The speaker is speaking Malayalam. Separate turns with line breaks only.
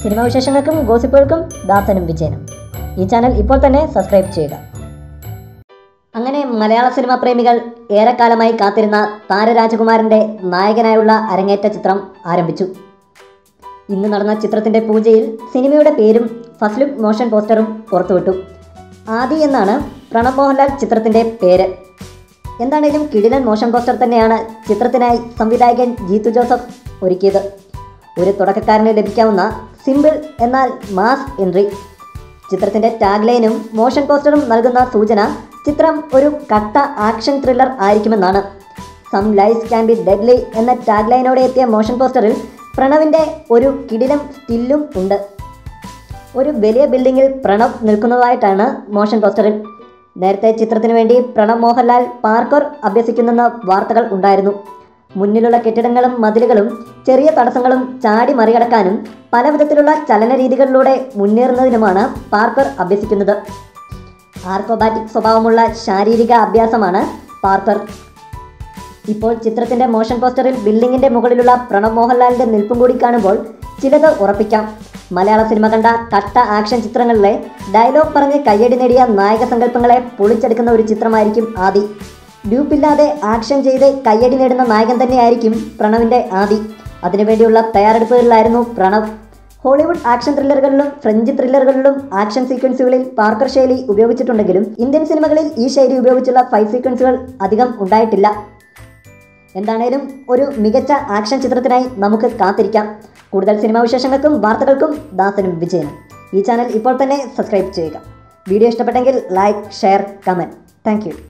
സിനിമാ വിശേഷങ്ങൾക്കും ഗോസിപ്പുകൾക്കും ദാസനും വിജയനും. ഈ ചാനൽ ഇപ്പോൾ തന്നെ സബ്സ്ക്രൈബ് ചെയ്യുക. അങ്ങനെ മലയാള സിനിമാ പ്രേമികൾ ഏറെക്കാലമായി കാത്തിരുന്ന താരരാജകുമാരൻ്റെ നായകനായുള്ള അരങ്ങേറ്റ ചിത്രം ആരംഭിച്ചു. ഇന്ന് നടന്ന ചിത്രത്തിൻ്റെ പൂജയിൽ സിനിമയുടെ പേരും ഫസ്റ്റ് ലുക്ക് മോഷൻ പോസ്റ്ററും പുറത്തുവിട്ടു. ആദി എന്നാണ് പ്രണവ് മോഹൻലാൽ ചിത്രത്തിൻ്റെ പേര്. എന്താണേലും കിടിലൻ മോഷൻ പോസ്റ്റർ തന്നെയാണ് ചിത്രത്തിനായി സംവിധായകൻ ജീത്തു ജോസഫ് ഒരുക്കിയത്. ഒരു തുടക്കക്കാരന് ലഭിക്കാവുന്ന സിമ്പിൾ എന്നാൽ മാസ് എൻട്രി. ചിത്രത്തിൻ്റെ ടാഗ് ലൈനും മോഷൻ പോസ്റ്ററും നൽകുന്ന സൂചന ചിത്രം ഒരു കട്ട ആക്ഷൻ ത്രില്ലർ ആയിരിക്കുമെന്നാണ്. Some life can be deadly എന്ന ടാഗ് ലൈനോടെ എത്തിയ മോഷൻ പോസ്റ്ററിൽ പ്രണവിൻ്റെ ഒരു കിടിലം സ്റ്റില്ലും ഉണ്ട്. ഒരു വലിയ ബിൽഡിങ്ങിൽ പ്രണവ് നിൽക്കുന്നതായിട്ടാണ് മോഷൻ പോസ്റ്ററിൽ. നേരത്തെ ചിത്രത്തിനു വേണ്ടി പ്രണവ് മോഹൻലാൽ പാർക്കർ അഭ്യസിക്കുന്നെന്ന വാർത്തകൾ ഉണ്ടായിരുന്നു. മുന്നിലുള്ള കെട്ടിടങ്ങളും മതിലുകളും ചെറിയ തടസ്സങ്ങളും ചാടി മറികടക്കാനും പല വിധത്തിലുള്ള ചലന രീതികളിലൂടെ മുന്നേറുന്നതിനുമാണ് പാർക്കർ അഭ്യസിക്കുന്നത്. ആർക്കോബാറ്റിക് സ്വഭാവമുള്ള ശാരീരിക അഭ്യാസമാണ് പാർക്കർ. ഇപ്പോൾ ചിത്രത്തിൻ്റെ മോഷൻ പോസ്റ്ററിൽ ബിൽഡിങ്ങിൻ്റെ മുകളിലുള്ള പ്രണവ് മോഹൻലാലിൻ്റെ നിൽപ്പും കൂടി കാണുമ്പോൾ ചിലത് ഉറപ്പിക്കാം. മലയാള സിനിമ കണ്ട കട്ട ആക്ഷൻ ചിത്രങ്ങളിലെ ഡയലോഗ് പറഞ്ഞ് കയ്യടി നേടിയ നായക സങ്കല്പങ്ങളെ പൊളിച്ചെടുക്കുന്ന ഒരു ചിത്രമായിരിക്കും ആദി. ഡ്യൂപ്പില്ലാതെ ആക്ഷൻ ചെയ്ത് കയ്യടി നേടുന്ന നായകൻ തന്നെയായിരിക്കും പ്രണവിൻ്റെ ആദി. അതിനുവേണ്ടിയുള്ള തയ്യാറെടുപ്പുകളിലായിരുന്നു പ്രണവ്. ഹോളിവുഡ് ആക്ഷൻ ത്രില്ലറുകളിലും ഫ്രഞ്ച് ത്രില്ലറുകളിലും ആക്ഷൻ സീക്വൻസുകളിൽ പാർക്കർ ശൈലി ഉപയോഗിച്ചിട്ടുണ്ടെങ്കിലും ഇന്ത്യൻ സിനിമകളിൽ ഈ ശൈലി ഉപയോഗിച്ചുള്ള ഫൈറ്റ് സീക്വൻസുകൾ അധികം ഉണ്ടായിട്ടില്ല. എന്താണേലും ഒരു മികച്ച ആക്ഷൻ ചിത്രത്തിനായി നമുക്ക് കാത്തിരിക്കാം. കൂടുതൽ സിനിമാ വിശേഷങ്ങൾക്കും വാർത്തകൾക്കും ദാസനും വിജയനും. ഈ ചാനൽ ഇപ്പോൾ തന്നെ സബ്സ്ക്രൈബ് ചെയ്യുക. വീഡിയോ ഇഷ്ടപ്പെട്ടെങ്കിൽ like, share, comment. Thank you.